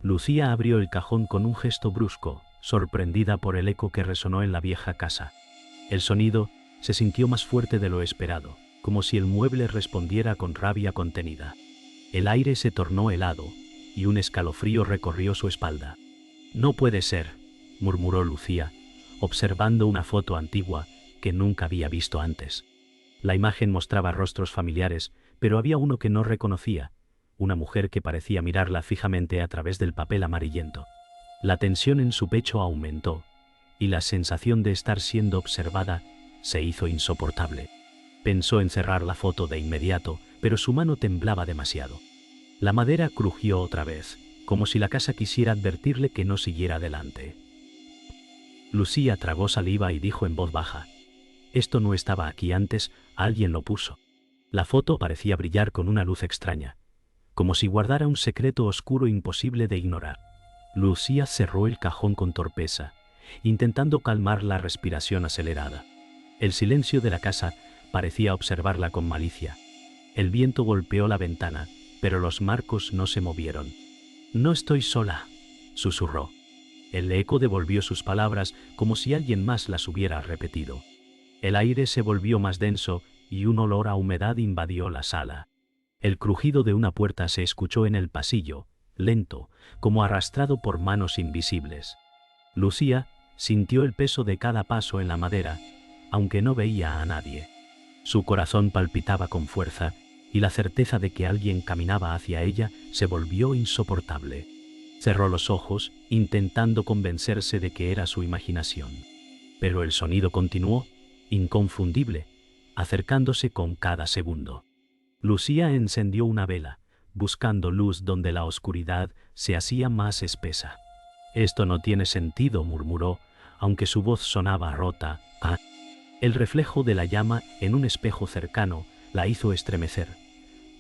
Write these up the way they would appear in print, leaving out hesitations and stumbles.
Lucía abrió el cajón con un gesto brusco, sorprendida por el eco que resonó en la vieja casa. El sonido se sintió más fuerte de lo esperado, como si el mueble respondiera con rabia contenida. El aire se tornó helado, y un escalofrío recorrió su espalda. «No puede ser», murmuró Lucía, observando una foto antigua que nunca había visto antes. La imagen mostraba rostros familiares, pero había uno que no reconocía, una mujer que parecía mirarla fijamente a través del papel amarillento. La tensión en su pecho aumentó, y la sensación de estar siendo observada se hizo insoportable. Pensó en cerrar la foto de inmediato, pero su mano temblaba demasiado. La madera crujió otra vez, como si la casa quisiera advertirle que no siguiera adelante. Lucía tragó saliva y dijo en voz baja: «Esto no estaba aquí antes, alguien lo puso». La foto parecía brillar con una luz extraña, como si guardara un secreto oscuro imposible de ignorar. Lucía cerró el cajón con torpeza, intentando calmar la respiración acelerada. El silencio de la casa parecía observarla con malicia. El viento golpeó la ventana, pero los marcos no se movieron. «No estoy sola», susurró. El eco devolvió sus palabras como si alguien más las hubiera repetido. El aire se volvió más denso y un olor a humedad invadió la sala. El crujido de una puerta se escuchó en el pasillo, lento, como arrastrado por manos invisibles. Lucía sintió el peso de cada paso en la madera, aunque no veía a nadie. Su corazón palpitaba con fuerza, y la certeza de que alguien caminaba hacia ella se volvió insoportable. Cerró los ojos, intentando convencerse de que era su imaginación. Pero el sonido continuó, inconfundible, acercándose con cada segundo. Lucía encendió una vela, buscando luz donde la oscuridad se hacía más espesa. «Esto no tiene sentido», murmuró, aunque su voz sonaba rota. El reflejo de la llama en un espejo cercano la hizo estremecer.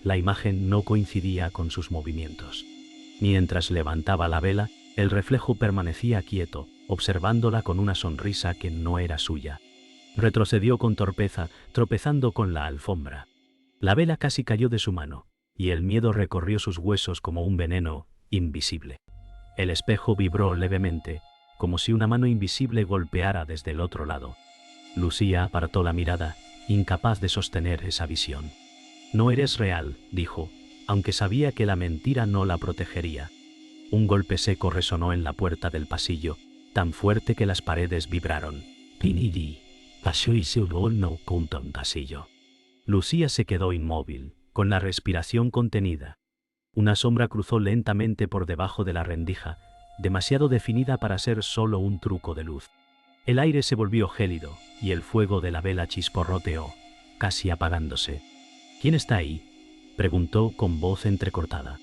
La imagen no coincidía con sus movimientos. Mientras levantaba la vela, el reflejo permanecía quieto, observándola con una sonrisa que no era suya. Retrocedió con torpeza, tropezando con la alfombra. La vela casi cayó de su mano, y el miedo recorrió sus huesos como un veneno invisible. El espejo vibró levemente, como si una mano invisible golpeara desde el otro lado. Lucía apartó la mirada, incapaz de sostener esa visión. «No eres real», dijo, aunque sabía que la mentira no la protegería. Un golpe seco resonó en la puerta del pasillo, tan fuerte que las paredes vibraron. Pasillo. Lucía se quedó inmóvil, con la respiración contenida. Una sombra cruzó lentamente por debajo de la rendija, demasiado definida para ser solo un truco de luz. El aire se volvió gélido, y el fuego de la vela chisporroteó, casi apagándose. «¿Quién está ahí?», preguntó con voz entrecortada.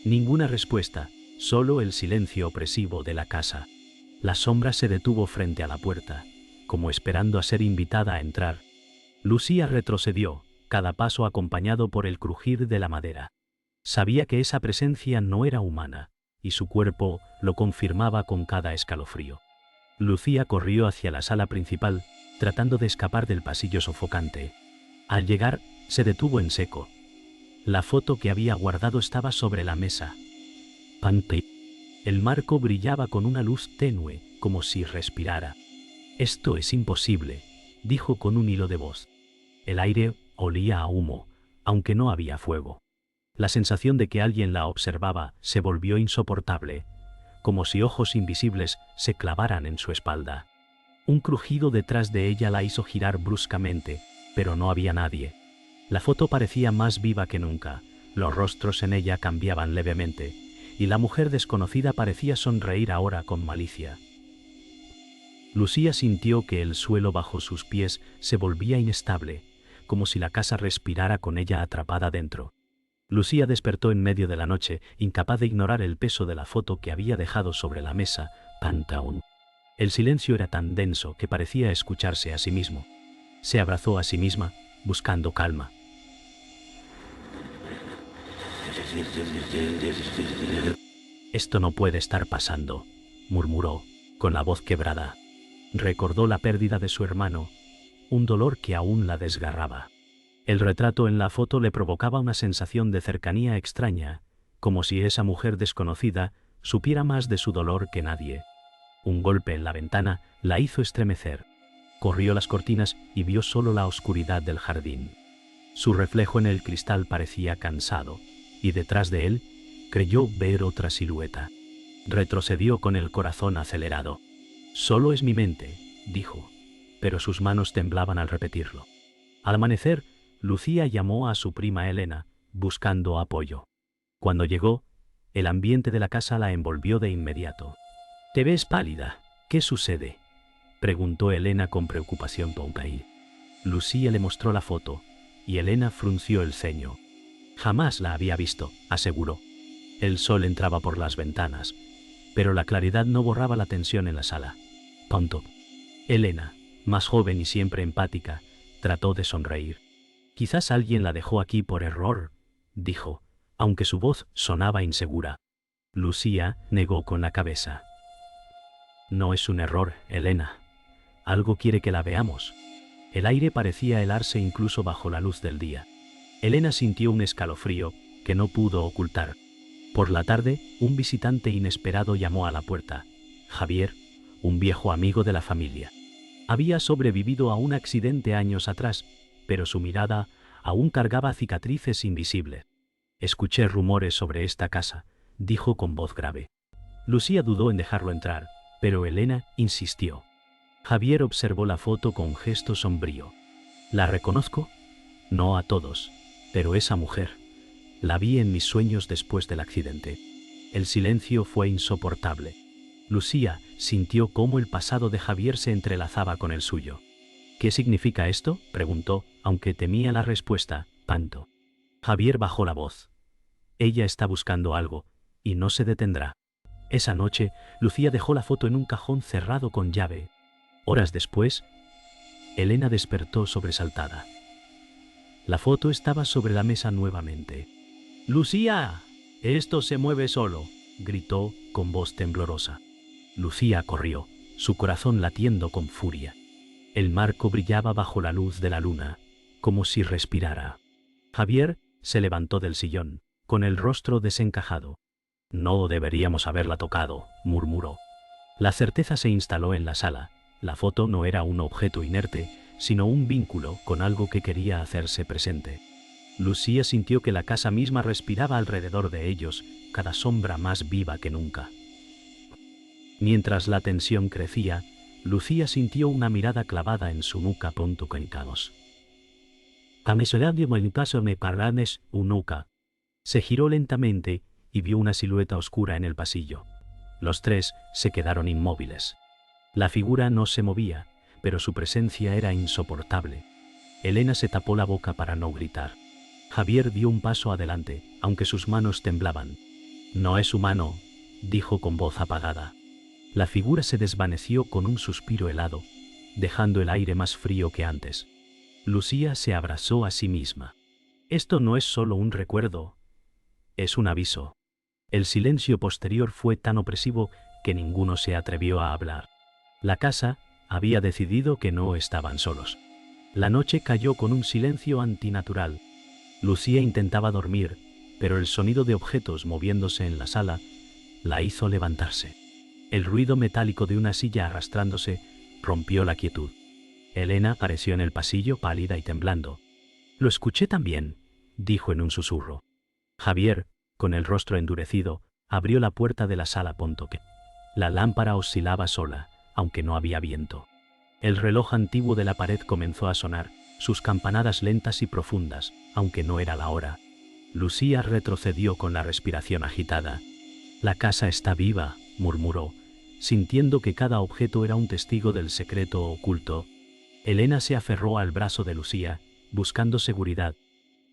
Ninguna respuesta, solo el silencio opresivo de la casa. La sombra se detuvo frente a la puerta, como esperando a ser invitada a entrar. Lucía retrocedió, cada paso acompañado por el crujir de la madera. Sabía que esa presencia no era humana, y su cuerpo lo confirmaba con cada escalofrío. Lucía corrió hacia la sala principal, tratando de escapar del pasillo sofocante. Al llegar, se detuvo en seco. La foto que había guardado estaba sobre la mesa. El marco brillaba con una luz tenue, como si respirara. «Esto es imposible», dijo con un hilo de voz. El aire olía a humo, aunque no había fuego. La sensación de que alguien la observaba se volvió insoportable, como si ojos invisibles se clavaran en su espalda. Un crujido detrás de ella la hizo girar bruscamente, pero no había nadie. La foto parecía más viva que nunca, los rostros en ella cambiaban levemente, y la mujer desconocida parecía sonreír ahora con malicia. Lucía sintió que el suelo bajo sus pies se volvía inestable, como si la casa respirara con ella atrapada dentro. Lucía despertó en medio de la noche, incapaz de ignorar el peso de la foto que había dejado sobre la mesa. El silencio era tan denso que parecía escucharse a sí mismo. Se abrazó a sí misma, buscando calma. «Esto no puede estar pasando», murmuró, con la voz quebrada. Recordó la pérdida de su hermano, un dolor que aún la desgarraba. El retrato en la foto le provocaba una sensación de cercanía extraña, como si esa mujer desconocida supiera más de su dolor que nadie. Un golpe en la ventana la hizo estremecer. Corrió las cortinas y vio solo la oscuridad del jardín. Su reflejo en el cristal parecía cansado, y detrás de él creyó ver otra silueta. Retrocedió con el corazón acelerado. «Solo es mi mente», dijo, pero sus manos temblaban al repetirlo. Al amanecer, Lucía llamó a su prima Elena, buscando apoyo. Cuando llegó, el ambiente de la casa la envolvió de inmediato. «Te ves pálida. ¿Qué sucede?», preguntó Elena con preocupación tontail. Lucía le mostró la foto, y Elena frunció el ceño. «Jamás la había visto», aseguró. El sol entraba por las ventanas, pero la claridad no borraba la tensión en la sala. Tonto. Elena, más joven y siempre empática, trató de sonreír. «Quizás alguien la dejó aquí por error», dijo, aunque su voz sonaba insegura. Lucía negó con la cabeza. «No es un error, Elena. Algo quiere que la veamos». El aire parecía helarse incluso bajo la luz del día. Elena sintió un escalofrío que no pudo ocultar. Por la tarde, un visitante inesperado llamó a la puerta. Javier, un viejo amigo de la familia. Había sobrevivido a un accidente años atrás, pero su mirada aún cargaba cicatrices invisibles. «Escuché rumores sobre esta casa», dijo con voz grave. Lucía dudó en dejarlo entrar, pero Elena insistió. Javier observó la foto con gesto sombrío. «¿La reconozco? No a todos, pero esa mujer. La vi en mis sueños después del accidente». El silencio fue insoportable. Lucía sintió cómo el pasado de Javier se entrelazaba con el suyo. «¿Qué significa esto?», preguntó, aunque temía la respuesta. «Panto». Javier bajó la voz. «Ella está buscando algo, y no se detendrá». Esa noche, Lucía dejó la foto en un cajón cerrado con llave. Horas después, Elena despertó sobresaltada. La foto estaba sobre la mesa nuevamente. «¡Lucía! Esto se mueve solo», gritó con voz temblorosa. Lucía corrió, su corazón latiendo con furia. El marco brillaba bajo la luz de la luna, como si respirara. Javier se levantó del sillón, con el rostro desencajado. «No deberíamos haberla tocado», murmuró. La certeza se instaló en la sala. La foto no era un objeto inerte, sino un vínculo con algo que quería hacerse presente. Lucía sintió que la casa misma respiraba alrededor de ellos, cada sombra más viva que nunca. Mientras la tensión crecía, Lucía sintió una mirada clavada en su nuca. «Cancados. A mesoradio en caso me parlanes nuca». Se giró lentamente y vio una silueta oscura en el pasillo. Los tres se quedaron inmóviles. La figura no se movía, pero su presencia era insoportable. Elena se tapó la boca para no gritar. Javier dio un paso adelante, aunque sus manos temblaban. «No es humano», dijo con voz apagada. La figura se desvaneció con un suspiro helado, dejando el aire más frío que antes. Lucía se abrazó a sí misma. «Esto no es solo un recuerdo, es un aviso». El silencio posterior fue tan opresivo que ninguno se atrevió a hablar. La casa había decidido que no estaban solos. La noche cayó con un silencio antinatural. Lucía intentaba dormir, pero el sonido de objetos moviéndose en la sala la hizo levantarse. El ruido metálico de una silla arrastrándose rompió la quietud. Elena apareció en el pasillo pálida y temblando. «Lo escuché también», dijo en un susurro. Javier, con el rostro endurecido, abrió la puerta de la sala. La lámpara oscilaba sola, aunque no había viento. El reloj antiguo de la pared comenzó a sonar, sus campanadas lentas y profundas, aunque no era la hora. Lucía retrocedió con la respiración agitada. «La casa está viva», murmuró, sintiendo que cada objeto era un testigo del secreto oculto. Elena se aferró al brazo de Lucía, buscando seguridad.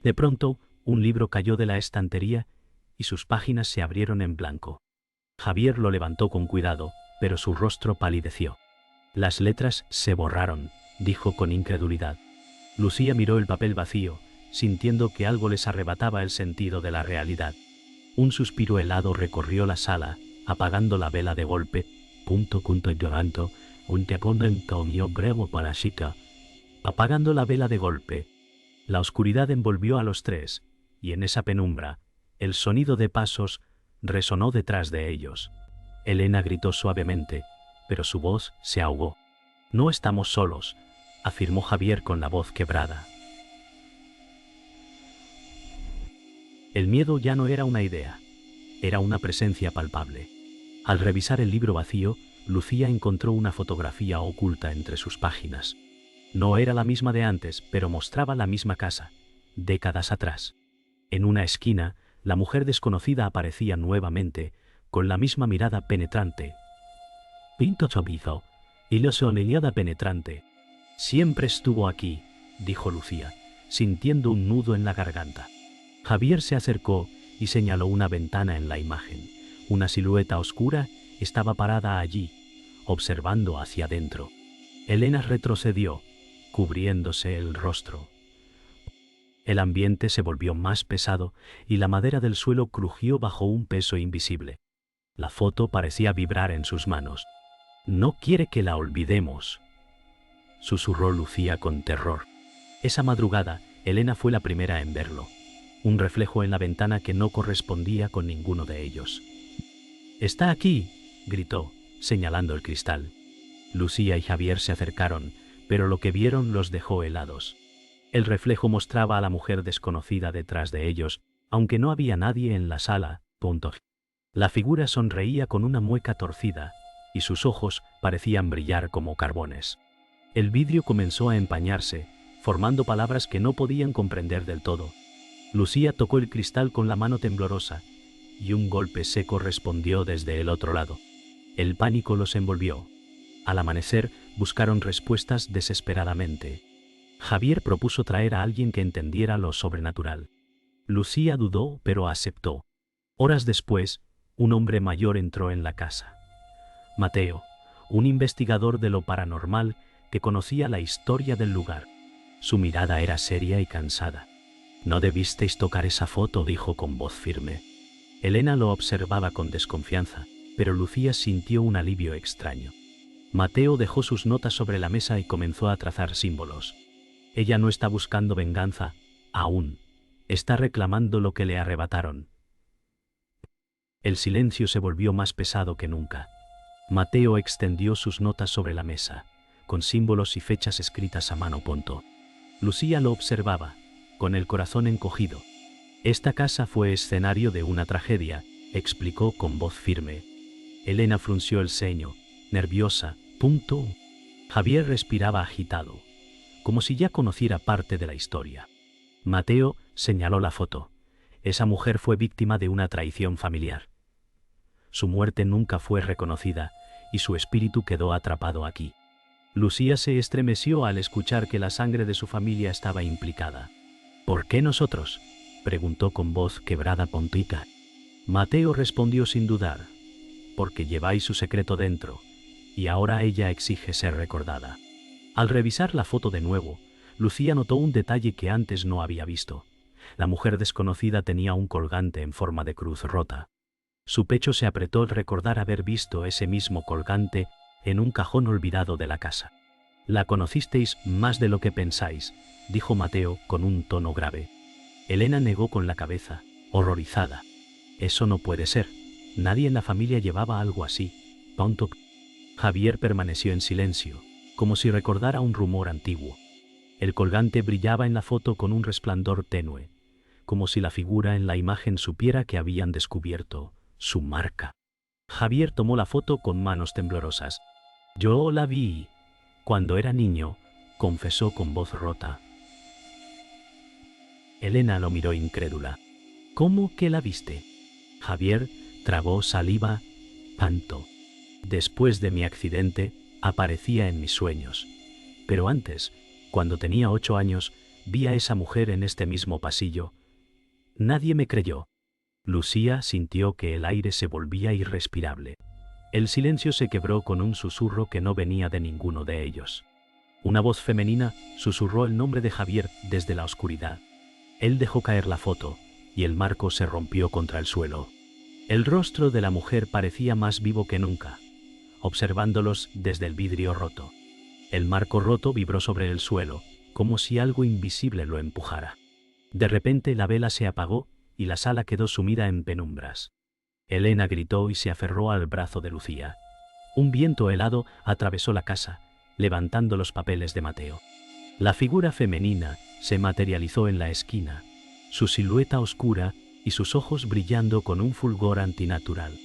De pronto, un libro cayó de la estantería y sus páginas se abrieron en blanco. Javier lo levantó con cuidado, pero su rostro palideció. «Las letras se borraron», dijo con incredulidad. Lucía miró el papel vacío, sintiendo que algo les arrebataba el sentido de la realidad. Un suspiro helado recorrió la sala, apagando la vela de golpe. Apagando la vela de golpe. La oscuridad envolvió a los tres, y en esa penumbra, el sonido de pasos resonó detrás de ellos. Elena gritó suavemente, pero su voz se ahogó. «No estamos solos», afirmó Javier con la voz quebrada. El miedo ya no era una idea, era una presencia palpable. Al revisar el libro vacío, Lucía encontró una fotografía oculta entre sus páginas. No era la misma de antes, pero mostraba la misma casa, décadas atrás. En una esquina, la mujer desconocida aparecía nuevamente, con la misma mirada penetrante. Pinto chorizo, y la sonrisa penetrante. «Siempre estuvo aquí», dijo Lucía, sintiendo un nudo en la garganta. Javier se acercó y señaló una ventana en la imagen. Una silueta oscura estaba parada allí, observando hacia adentro. Elena retrocedió, cubriéndose el rostro. El ambiente se volvió más pesado y la madera del suelo crujió bajo un peso invisible. La foto parecía vibrar en sus manos. «No quiere que la olvidemos», susurró Lucía con terror. Esa madrugada, Elena fue la primera en verlo. Un reflejo en la ventana que no correspondía con ninguno de ellos. «¡Está aquí!», gritó, señalando el cristal. Lucía y Javier se acercaron, pero lo que vieron los dejó helados. El reflejo mostraba a la mujer desconocida detrás de ellos, aunque no había nadie en la sala. La figura sonreía con una mueca torcida, y sus ojos parecían brillar como carbones. El vidrio comenzó a empañarse, formando palabras que no podían comprender del todo. Lucía tocó el cristal con la mano temblorosa, y un golpe seco respondió desde el otro lado. El pánico los envolvió. Al amanecer, buscaron respuestas desesperadamente. Javier propuso traer a alguien que entendiera lo sobrenatural. Lucía dudó, pero aceptó. Horas después, un hombre mayor entró en la casa. Mateo, un investigador de lo paranormal que conocía la historia del lugar. Su mirada era seria y cansada. «No debisteis tocar esa foto», dijo con voz firme. Elena lo observaba con desconfianza, pero Lucía sintió un alivio extraño. Mateo dejó sus notas sobre la mesa y comenzó a trazar símbolos. «Ella no está buscando venganza, aún. Está reclamando lo que le arrebataron». El silencio se volvió más pesado que nunca. Mateo extendió sus notas sobre la mesa, con símbolos y fechas escritas a mano. Lucía lo observaba, con el corazón encogido. «Esta casa fue escenario de una tragedia», explicó con voz firme. Elena frunció el ceño, nerviosa. Javier respiraba agitado, como si ya conociera parte de la historia. Mateo señaló la foto. Esa mujer fue víctima de una traición familiar. Su muerte nunca fue reconocida y su espíritu quedó atrapado aquí. Lucía se estremeció al escuchar que la sangre de su familia estaba implicada. «¿Por qué nosotros?», preguntó con voz quebrada Pontica. Mateo respondió sin dudar. «Porque lleváis su secreto dentro, y ahora ella exige ser recordada». Al revisar la foto de nuevo, Lucía notó un detalle que antes no había visto. La mujer desconocida tenía un colgante en forma de cruz rota. Su pecho se apretó al recordar haber visto ese mismo colgante en un cajón olvidado de la casa. «La conocisteis más de lo que pensáis», dijo Mateo con un tono grave. Elena negó con la cabeza, horrorizada. «Eso no puede ser. Nadie en la familia llevaba algo así». Javier permaneció en silencio, como si recordara un rumor antiguo. El colgante brillaba en la foto con un resplandor tenue, como si la figura en la imagen supiera que habían descubierto su marca. Javier tomó la foto con manos temblorosas. «Yo la vi cuando era niño», confesó con voz rota. Elena lo miró incrédula. «¿Cómo que la viste?». Javier tragó saliva. «Panto. Después de mi accidente, aparecía en mis sueños. Pero antes, cuando tenía 8 años, vi a esa mujer en este mismo pasillo. Nadie me creyó». Lucía sintió que el aire se volvía irrespirable. El silencio se quebró con un susurro que no venía de ninguno de ellos. Una voz femenina susurró el nombre de Javier desde la oscuridad. Él dejó caer la foto, y el marco se rompió contra el suelo. El rostro de la mujer parecía más vivo que nunca, observándolos desde el vidrio roto. El marco roto vibró sobre el suelo, como si algo invisible lo empujara. De repente la vela se apagó y la sala quedó sumida en penumbras. Elena gritó y se aferró al brazo de Lucía. Un viento helado atravesó la casa, levantando los papeles de Mateo. La figura femenina se materializó en la esquina, su silueta oscura y sus ojos brillando con un fulgor antinatural.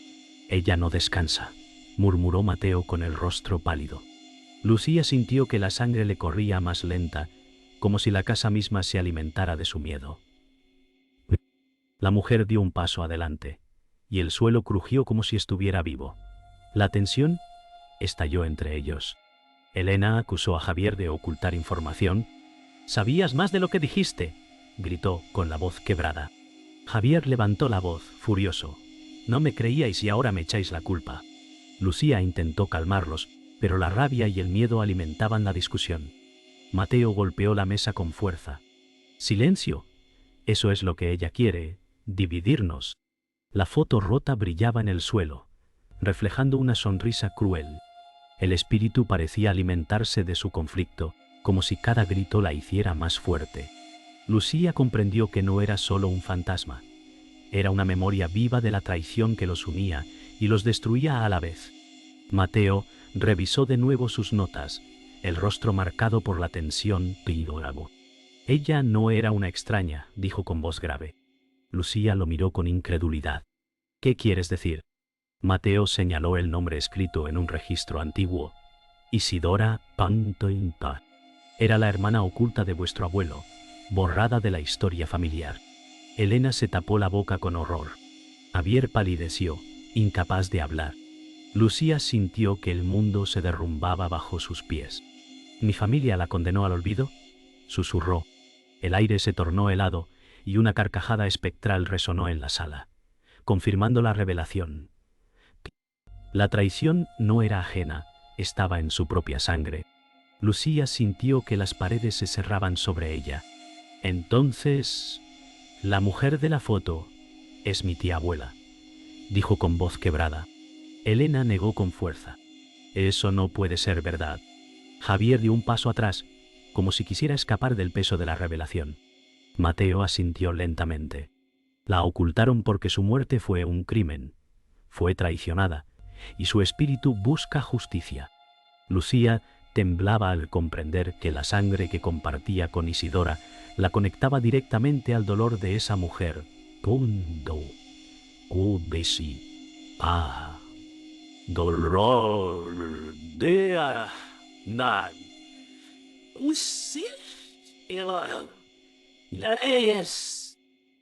«Ella no descansa», murmuró Mateo con el rostro pálido. Lucía sintió que la sangre le corría más lenta, como si la casa misma se alimentara de su miedo. La mujer dio un paso adelante, y el suelo crujió como si estuviera vivo. La tensión estalló entre ellos. Elena acusó a Javier de ocultar información. «¡Sabías más de lo que dijiste!», gritó con la voz quebrada. Javier levantó la voz, furioso. «No me creíais y ahora me echáis la culpa». Lucía intentó calmarlos, pero la rabia y el miedo alimentaban la discusión. Mateo golpeó la mesa con fuerza. «¡Silencio! Eso es lo que ella quiere, dividirnos». La foto rota brillaba en el suelo, reflejando una sonrisa cruel. El espíritu parecía alimentarse de su conflicto, como si cada grito la hiciera más fuerte. Lucía comprendió que no era solo un fantasma. Era una memoria viva de la traición que los unía y los destruía a la vez. Mateo revisó de nuevo sus notas, el rostro marcado por la tensión y lloraba. «Ella no era una extraña», dijo con voz grave. Lucía lo miró con incredulidad. «¿Qué quieres decir?». Mateo señaló el nombre escrito en un registro antiguo. «Isidora Pantoimpa. Era la hermana oculta de vuestro abuelo, borrada de la historia familiar». Elena se tapó la boca con horror. Javier palideció, incapaz de hablar. Lucía sintió que el mundo se derrumbaba bajo sus pies. «¿Mi familia la condenó al olvido?», susurró. El aire se tornó helado y una carcajada espectral resonó en la sala, confirmando la revelación. La traición no era ajena, estaba en su propia sangre. Lucía sintió que las paredes se cerraban sobre ella. «Entonces, la mujer de la foto es mi tía abuela», dijo con voz quebrada. Elena negó con fuerza. «Eso no puede ser verdad». Javier dio un paso atrás, como si quisiera escapar del peso de la revelación. Mateo asintió lentamente. «La ocultaron porque su muerte fue un crimen. Fue traicionada, y su espíritu busca justicia». Lucía temblaba al comprender que la sangre que compartía con Isidora la conectaba directamente al dolor de esa mujer. «Cuando ubesi pa dolor de na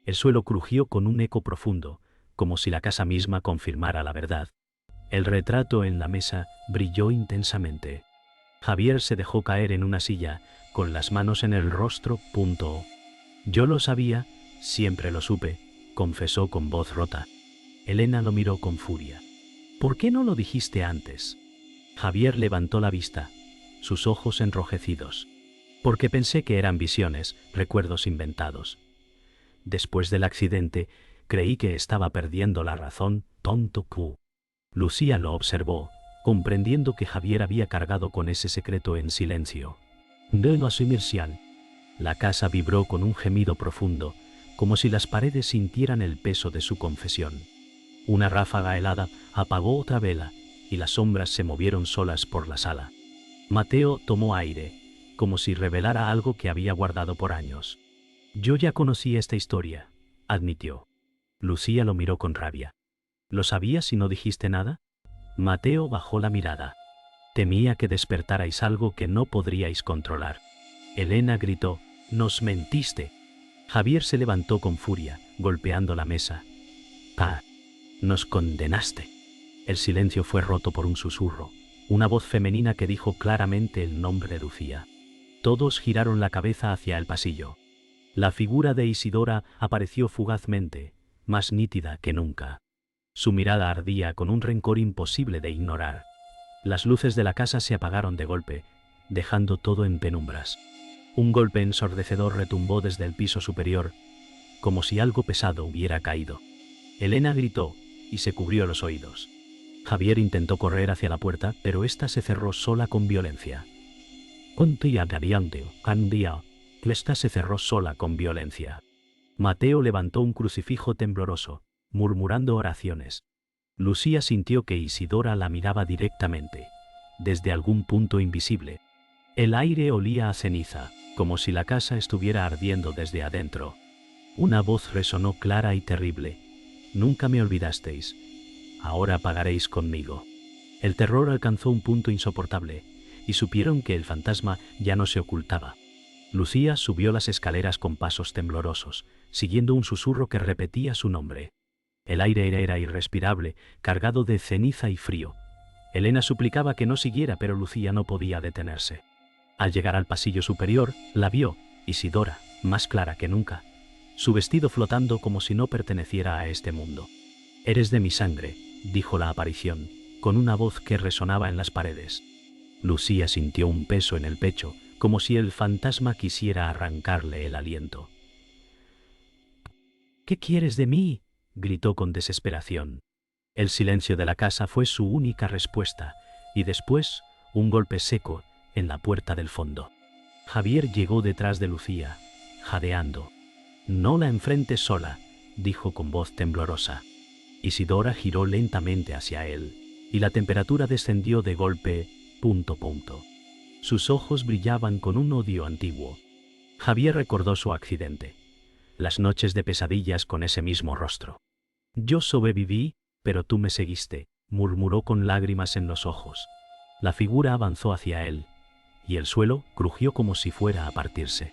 El suelo crujió con un eco profundo, como si la casa misma confirmara la verdad. El retrato en la mesa brilló intensamente. Javier se dejó caer en una silla, con las manos en el rostro. «Yo lo sabía, siempre lo supe», confesó con voz rota. Elena lo miró con furia. «¿Por qué no lo dijiste antes?». Javier levantó la vista, sus ojos enrojecidos. «Porque pensé que eran visiones, recuerdos inventados. Después del accidente, creí que estaba perdiendo la razón, tonto Q». Lucía lo observó, comprendiendo que Javier había cargado con ese secreto en silencio. «De la sumersión». La casa vibró con un gemido profundo, como si las paredes sintieran el peso de su confesión. Una ráfaga helada apagó otra vela y las sombras se movieron solas por la sala. Mateo tomó aire, como si revelara algo que había guardado por años. «Yo ya conocía esta historia», admitió. Lucía lo miró con rabia. «¿Lo sabías y no dijiste nada?». Mateo bajó la mirada. «Temía que despertarais algo que no podríais controlar». Elena gritó: «¡Nos mentiste!». Javier se levantó con furia, golpeando la mesa. «¡Ah! Nos condenaste». El silencio fue roto por un susurro, una voz femenina que dijo claramente el nombre de Lucía. Todos giraron la cabeza hacia el pasillo. La figura de Isidora apareció fugazmente, más nítida que nunca. Su mirada ardía con un rencor imposible de ignorar. Las luces de la casa se apagaron de golpe, dejando todo en penumbras. Un golpe ensordecedor retumbó desde el piso superior, como si algo pesado hubiera caído. Elena gritó y se cubrió los oídos. Javier intentó correr hacia la puerta, pero ésta se cerró sola con violencia. Esta se cerró sola con violencia. Mateo levantó un crucifijo tembloroso, murmurando oraciones. Lucía sintió que Isidora la miraba directamente, desde algún punto invisible. El aire olía a ceniza, como si la casa estuviera ardiendo desde adentro. Una voz resonó clara y terrible. Nunca me olvidasteis. Ahora pagaréis conmigo. El terror alcanzó un punto insoportable, y supieron que el fantasma ya no se ocultaba. Lucía subió las escaleras con pasos temblorosos, siguiendo un susurro que repetía su nombre. El aire era irrespirable, cargado de ceniza y frío. Elena suplicaba que no siguiera, pero Lucía no podía detenerse. Al llegar al pasillo superior, la vio, Isidora, más clara que nunca, su vestido flotando como si no perteneciera a este mundo. «Eres de mi sangre», dijo la aparición, con una voz que resonaba en las paredes. Lucía sintió un peso en el pecho, como si el fantasma quisiera arrancarle el aliento. «¿Qué quieres de mí?», gritó con desesperación. El silencio de la casa fue su única respuesta, y después un golpe seco en la puerta del fondo. Javier llegó detrás de Lucía, jadeando. «No la enfrentes sola», dijo con voz temblorosa. Isidora giró lentamente hacia él, y la temperatura descendió de golpe. Sus ojos brillaban con un odio antiguo. Javier recordó su accidente, las noches de pesadillas con ese mismo rostro. «Yo sobreviví, pero tú me seguiste», murmuró con lágrimas en los ojos. La figura avanzó hacia él, y el suelo crujió como si fuera a partirse.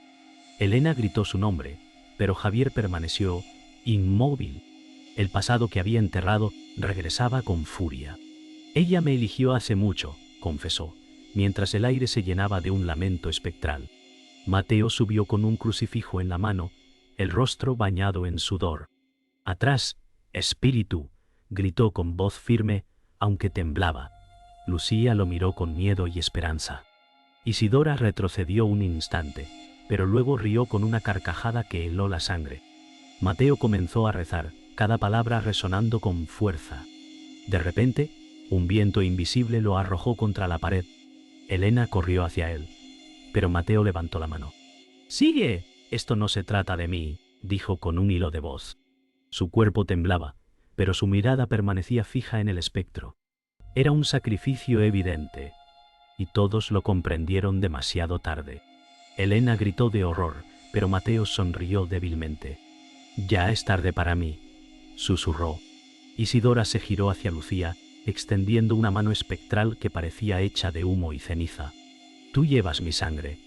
Elena gritó su nombre, pero Javier permaneció inmóvil. El pasado que había enterrado regresaba con furia. «Ella me eligió hace mucho», confesó, mientras el aire se llenaba de un lamento espectral. Mateo subió con un crucifijo en la mano, el rostro bañado en sudor. «Atrás, espíritu», gritó con voz firme, aunque temblaba. Lucía lo miró con miedo y esperanza. Isidora retrocedió un instante, pero luego rió con una carcajada que heló la sangre. Mateo comenzó a rezar, cada palabra resonando con fuerza. De repente, un viento invisible lo arrojó contra la pared. Elena corrió hacia él, pero Mateo levantó la mano. «¡Sigue! Esto no se trata de mí», dijo con un hilo de voz. Su cuerpo temblaba, pero su mirada permanecía fija en el espectro. Era un sacrificio evidente, y todos lo comprendieron demasiado tarde. Elena gritó de horror, pero Mateo sonrió débilmente. «Ya es tarde para mí», susurró. Isidora se giró hacia Lucía, extendiendo una mano espectral que parecía hecha de humo y ceniza. «Tú llevas mi sangre.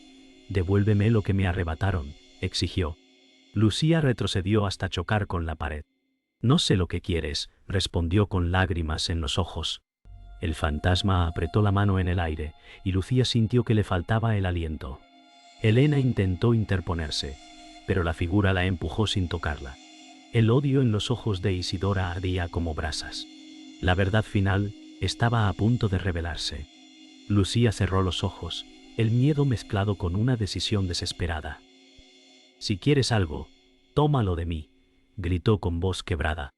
Devuélveme lo que me arrebataron», exigió. Lucía retrocedió hasta chocar con la pared. «No sé lo que quieres», respondió con lágrimas en los ojos. El fantasma apretó la mano en el aire, y Lucía sintió que le faltaba el aliento. Elena intentó interponerse, pero la figura la empujó sin tocarla. El odio en los ojos de Isidora ardía como brasas. La verdad final estaba a punto de revelarse. Lucía cerró los ojos, el miedo mezclado con una decisión desesperada. «Si quieres algo, tómalo de mí», gritó con voz quebrada.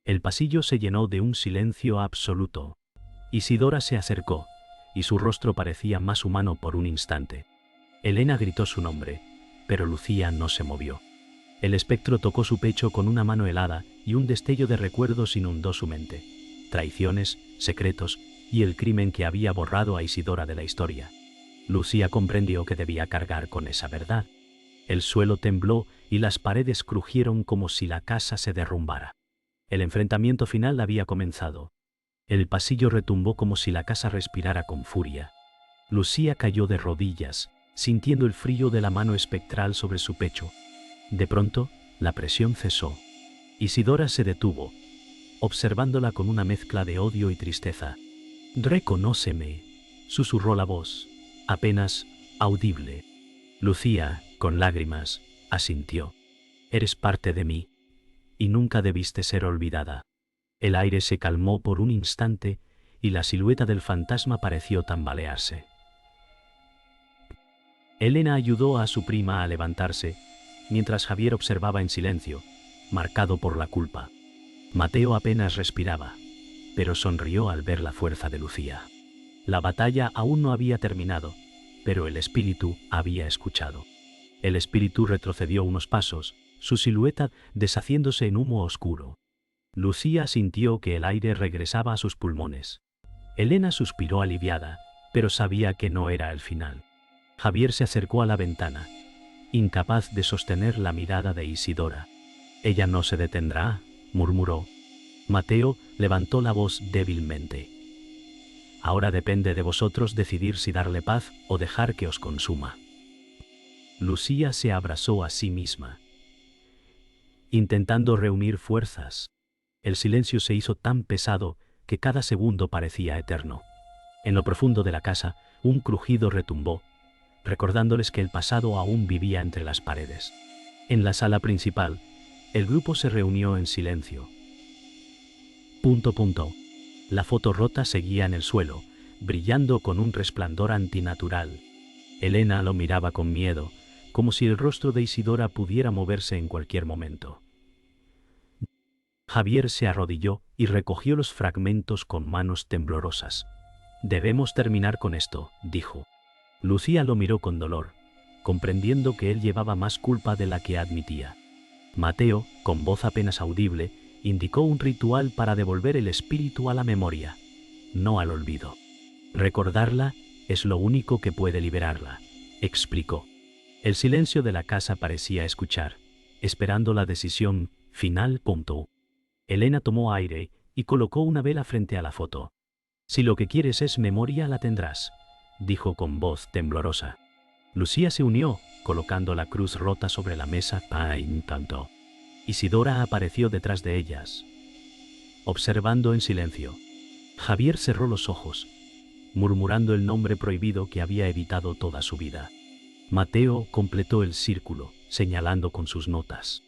El pasillo se llenó de un silencio absoluto. Isidora se acercó, y su rostro parecía más humano por un instante. Elena gritó su nombre, pero Lucía no se movió. El espectro tocó su pecho con una mano helada y un destello de recuerdos inundó su mente. Traiciones, secretos y el crimen que había borrado a Isidora de la historia. Lucía comprendió que debía cargar con esa verdad. El suelo tembló y las paredes crujieron como si la casa se derrumbara. El enfrentamiento final había comenzado. El pasillo retumbó como si la casa respirara con furia. Lucía cayó de rodillas, sintiendo el frío de la mano espectral sobre su pecho. De pronto, la presión cesó. Isidora se detuvo, observándola con una mezcla de odio y tristeza. «Reconóceme», susurró la voz, apenas audible. Lucía, con lágrimas, asintió. «Eres parte de mí, y nunca debiste ser olvidada». El aire se calmó por un instante y la silueta del fantasma pareció tambalearse. Elena ayudó a su prima a levantarse, mientras Javier observaba en silencio, marcado por la culpa. Mateo apenas respiraba, pero sonrió al ver la fuerza de Lucía. La batalla aún no había terminado, pero el espíritu había escuchado. El espíritu retrocedió unos pasos, su silueta deshaciéndose en humo oscuro. Lucía sintió que el aire regresaba a sus pulmones. Elena suspiró aliviada, pero sabía que no era el final. Javier se acercó a la ventana, incapaz de sostener la mirada de Isidora. «Ella no se detendrá», murmuró. Mateo levantó la voz débilmente. «Ahora depende de vosotros decidir si darle paz o dejar que os consuma». Lucía se abrazó a sí misma, intentando reunir fuerzas. El silencio se hizo tan pesado que cada segundo parecía eterno. En lo profundo de la casa, un crujido retumbó, recordándoles que el pasado aún vivía entre las paredes. En la sala principal, el grupo se reunió en silencio. La foto rota seguía en el suelo, brillando con un resplandor antinatural. Elena lo miraba con miedo, como si el rostro de Isidora pudiera moverse en cualquier momento. Javier se arrodilló y recogió los fragmentos con manos temblorosas. «Debemos terminar con esto», dijo. Lucía lo miró con dolor, comprendiendo que él llevaba más culpa de la que admitía. Mateo, con voz apenas audible, indicó un ritual para devolver el espíritu a la memoria, no al olvido. «Recordarla es lo único que puede liberarla», explicó. El silencio de la casa parecía escuchar, esperando la decisión final. Elena tomó aire y colocó una vela frente a la foto. «Si lo que quieres es memoria, la tendrás», dijo con voz temblorosa. Lucía se unió, colocando la cruz rota sobre la mesa. Tanto. Isidora apareció detrás de ellas, observando en silencio. Javier cerró los ojos, murmurando el nombre prohibido que había evitado toda su vida. Mateo completó el círculo, señalando con sus notas.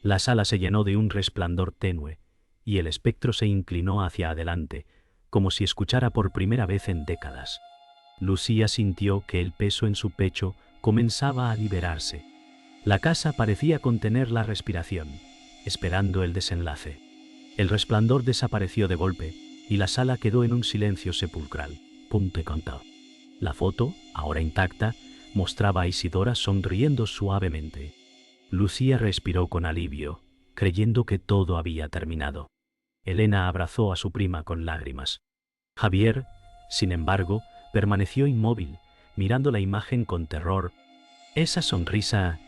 La sala se llenó de un resplandor tenue, y el espectro se inclinó hacia adelante, como si escuchara por primera vez en décadas. Lucía sintió que el peso en su pecho comenzaba a liberarse. La casa parecía contener la respiración, esperando el desenlace. El resplandor desapareció de golpe, y la sala quedó en un silencio sepulcral. La foto, ahora intacta, mostraba a Isidora sonriendo suavemente. Lucía respiró con alivio, creyendo que todo había terminado. Elena abrazó a su prima con lágrimas. Javier, sin embargo, permaneció inmóvil, mirando la imagen con terror. «Esa sonrisa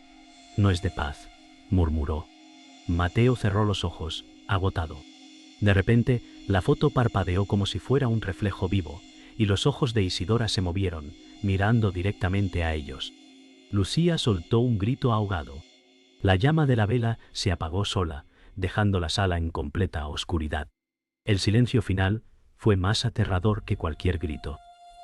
no es de paz», murmuró. Mateo cerró los ojos, agotado. De repente, la foto parpadeó como si fuera un reflejo vivo, y los ojos de Isidora se movieron, mirando directamente a ellos. Lucía soltó un grito ahogado. La llama de la vela se apagó sola, dejando la sala en completa oscuridad. El silencio final fue más aterrador que cualquier grito.